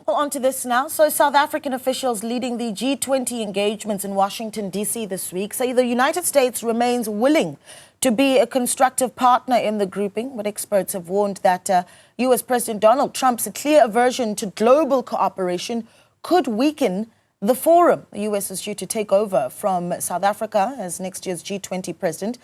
Well, on to this now. So South African officials leading the G20 engagements in Washington, D.C. this week say the United States remains willing to be a constructive partner in the grouping, but experts have warned that U.S. President Donald Trump's clear aversion to global cooperation could weaken the forum. The U.S. is due to take over from South Africa as next year's G20 president,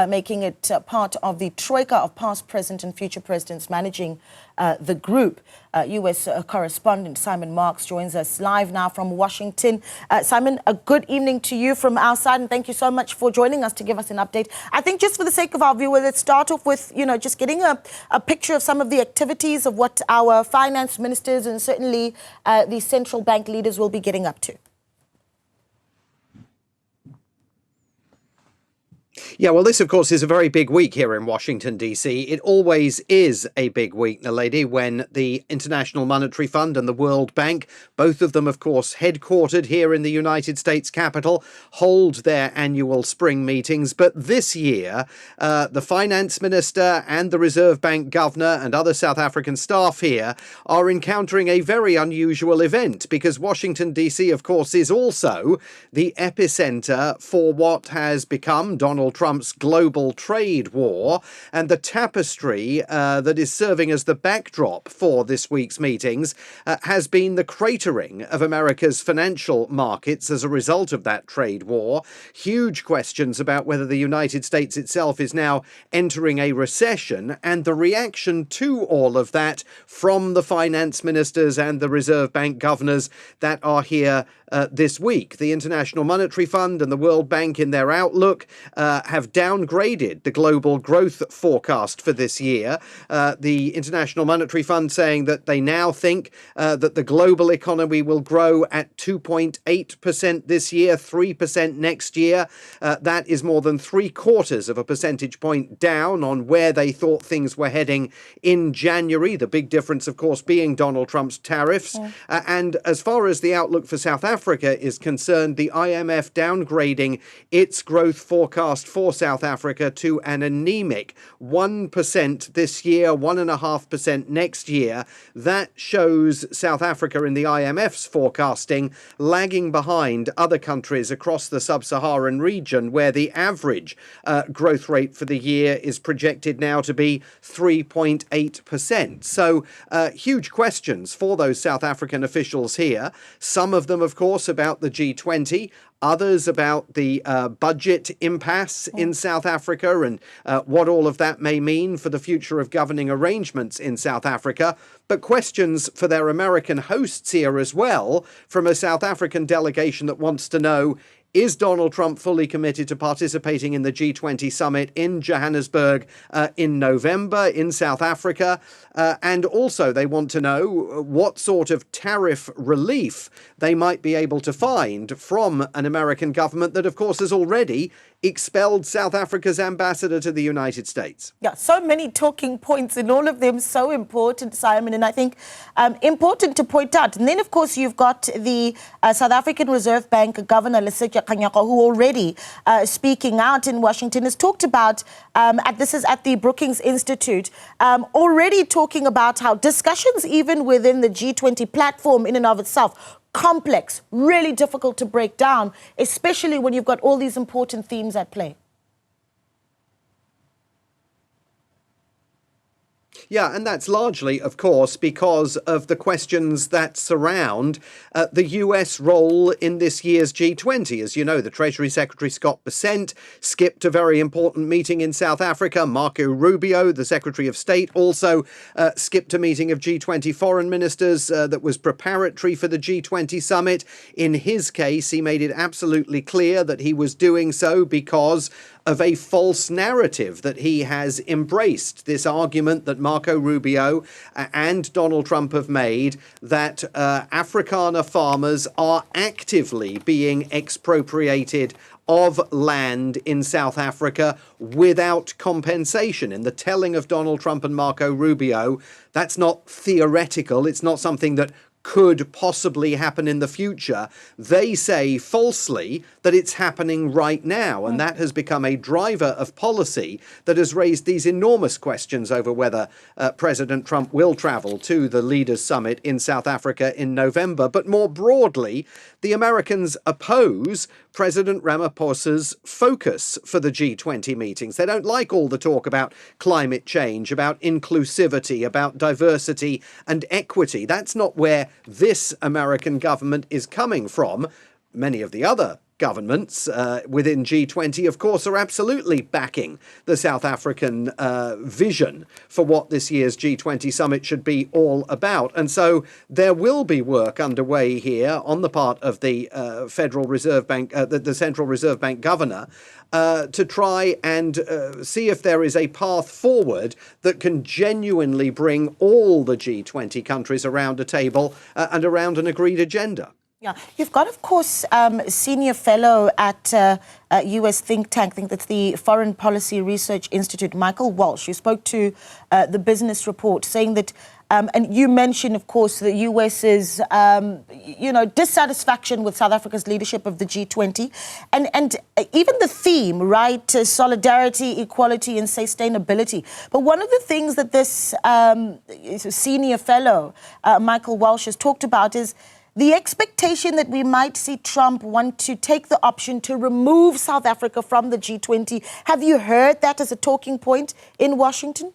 making it part of the troika of past, present and future presidents managing the group. U.S. correspondent Simon Marks joins us live now from Washington. Simon, a good evening to you from our side, and thank you so much for joining us to give us an update. I think just for the sake of our viewers, let's start off with, just getting a picture of some of the activities of what our finance ministers and certainly the central bank leaders will be getting up to. Yeah, well, this, of course, is a very big week here in Washington, D.C. It always is a big week, Naledi, when the International Monetary Fund and the World Bank, both of them, of course, headquartered here in the United States Capitol, hold their annual spring meetings. But this year, the finance minister and the Reserve Bank governor and other South African staff here are encountering a very unusual event because Washington, D.C., of course, is also the epicenter for what has become Donald Trump's global trade war, and the tapestry that is serving as the backdrop for this week's meetings has been the cratering of America's financial markets as a result of that trade war. Huge questions about whether the United States itself is now entering a recession, and the reaction to all of that from the finance ministers and the Reserve Bank governors that are here this week. The International Monetary Fund and the World Bank, in their outlook, have downgraded the global growth forecast for this year. The International Monetary Fund saying that they now think that the global economy will grow at 2.8% this year, 3% next year. That is more than 3/4 of a percentage point down on where they thought things were heading in January. The big difference, of course, being Donald Trump's tariffs. And as far as the outlook for South Africa is concerned, the IMF downgrading its growth forecast for South Africa to an anemic 1% this year, 1.5% next year. That shows South Africa in the IMF's forecasting lagging behind other countries across the sub-Saharan region, where the average growth rate for the year is projected now to be 3.8%. So huge questions for those South African officials here. Some of them, of course, about the G20, others about the budget impasse in South Africa and what all of that may mean for the future of governing arrangements in South Africa, but questions for their American hosts here as well, from a South African delegation that wants to know, is Donald Trump fully committed to participating in the G20 summit in Johannesburg in November in South Africa? And also they want to know what sort of tariff relief they might be able to find from an American government that, of course, has already expelled South Africa's ambassador to the United States. Yeah, so many talking points, and all of them so important, Simon, and I think important to point out. And then, of course, you've got the South African Reserve Bank Governor Lesetja Kganyago, who already speaking out in Washington has talked about, this is at the Brookings Institute, already talking about how discussions even within the G20 platform in and of itself, complex, really difficult to break down, especially when you've got all these important themes at play. Yeah, and that's largely, of course, because of the questions that surround the US role in this year's G20. As you know, the Treasury Secretary Scott Bessent skipped a very important meeting in South Africa. Marco Rubio, the Secretary of State, also skipped a meeting of G20 foreign ministers that was preparatory for the G20 summit. In his case, he made it absolutely clear that he was doing so because of a false narrative that he has embraced, this argument that Marco Rubio and Donald Trump have made that Afrikaner farmers are actively being expropriated of land in South Africa without compensation. In the telling of Donald Trump and Marco Rubio, that's not theoretical. It's not something that could possibly happen in the future, they say falsely that it's happening right now. And that has become a driver of policy that has raised these enormous questions over whether President Trump will travel to the Leaders' Summit in South Africa in November. But more broadly, the Americans oppose President Ramaphosa's focus for the G20 meetings. They don't like all the talk about climate change, about inclusivity, about diversity and equity. That's not where this American government is coming from. Many of the other governments within G20, of course, are absolutely backing the South African vision for what this year's G20 summit should be all about. And so there will be work underway here on the part of the Federal Reserve Bank, the Central Reserve Bank governor, to try and see if there is a path forward that can genuinely bring all the G20 countries around a table and around an agreed agenda. Yeah, you've got, of course, senior fellow at U.S. think tank, I think that's the Foreign Policy Research Institute, Michael Walsh, who spoke to the Business Report, saying that, and you mentioned, of course, the U.S.'s, dissatisfaction with South Africa's leadership of the G20, and even the theme, right, solidarity, equality, and sustainability. But one of the things that this senior fellow, Michael Walsh, has talked about is the expectation that we might see Trump want to take the option to remove South Africa from the G20. Have you heard that as a talking point in Washington?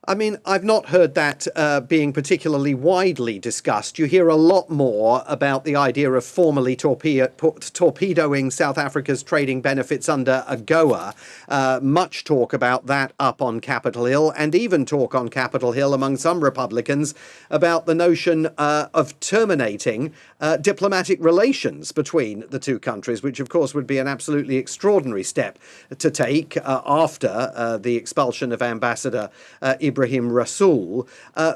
I mean, I've not heard that being particularly widely discussed. You hear a lot more about the idea of formally torpedoing South Africa's trading benefits under AGOA. Much talk about that up on Capitol Hill, and even talk on Capitol Hill among some Republicans about the notion of terminating diplomatic relations between the two countries, which of course would be an absolutely extraordinary step to take after the expulsion of Ambassador Ibrahim Rasool.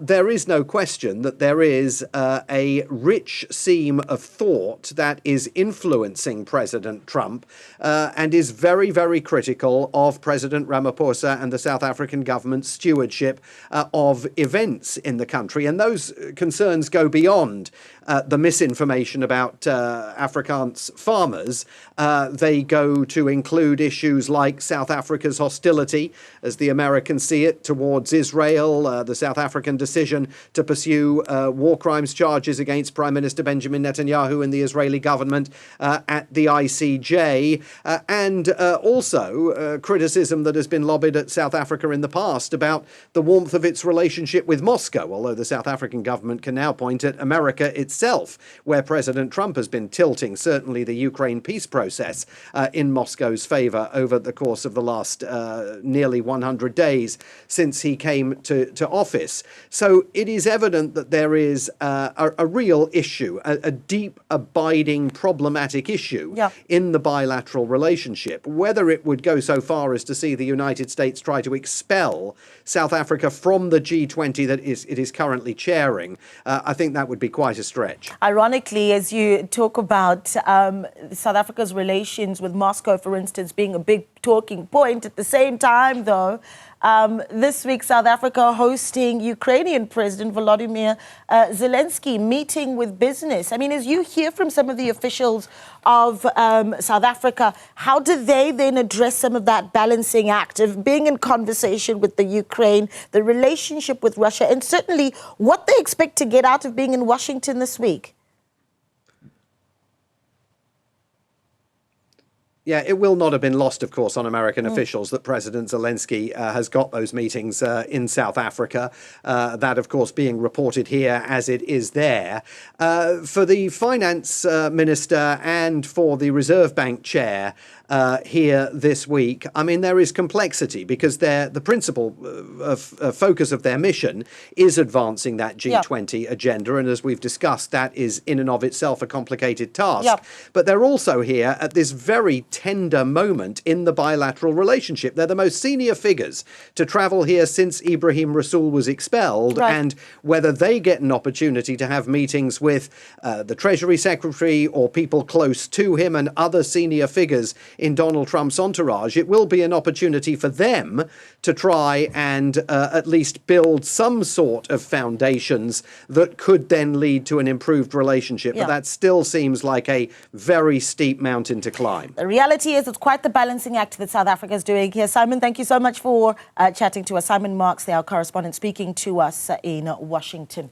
There is no question that there is a rich seam of thought that is influencing President Trump and is very, very critical of President Ramaphosa and the South African government's stewardship of events in the country. And those concerns go beyond the misinformation about Afrikaans farmers. They go to include issues like South Africa's hostility, as the Americans see it, towards Israel, the South African decision to pursue war crimes charges against Prime Minister Benjamin Netanyahu and the Israeli government at the ICJ, and also criticism that has been lobbied at South Africa in the past about the warmth of its relationship with Moscow, although the South African government can now point at America itself, where President Trump has been tilting certainly the Ukraine peace process in Moscow's favor over the course of the last nearly 100 days since he came to office. So it is evident that there is a real issue, a deep, abiding, problematic issue in the bilateral relationship. Whether it would go so far as to see the United States try to expel South Africa from the G20 that it is currently chairing, I think that would be quite a stretch. Ironically, as you talk about South Africa's relations with Moscow, for instance, being a big talking point, at the same time, though, this week, South Africa hosting Ukrainian President Volodymyr Zelensky meeting with business. I mean, as you hear from some of the officials of South Africa, how do they then address some of that balancing act of being in conversation with the Ukraine, the relationship with Russia, and certainly what they expect to get out of being in Washington this week? Yeah, it will not have been lost, of course, on American officials that President Zelensky has got those meetings in South Africa. That, of course, being reported here as it is there. For the finance minister and for the Reserve Bank chair here this week, I mean, there is complexity because the principal focus of their mission is advancing that G20 agenda. And as we've discussed, that is in and of itself a complicated task. But they're also here at this very tender moment in the bilateral relationship. They're the most senior figures to travel here since Ibrahim Rasool was expelled, Right. and whether they get an opportunity to have meetings with the Treasury Secretary or people close to him and other senior figures in Donald Trump's entourage, it will be an opportunity for them to try and at least build some sort of foundations that could then lead to an improved relationship. Yeah. But that still seems like a very steep mountain to climb. The reality is it's quite the balancing act that South Africa is doing here. Simon, thank you so much for chatting to us. Simon Marks, our correspondent, speaking to us in Washington.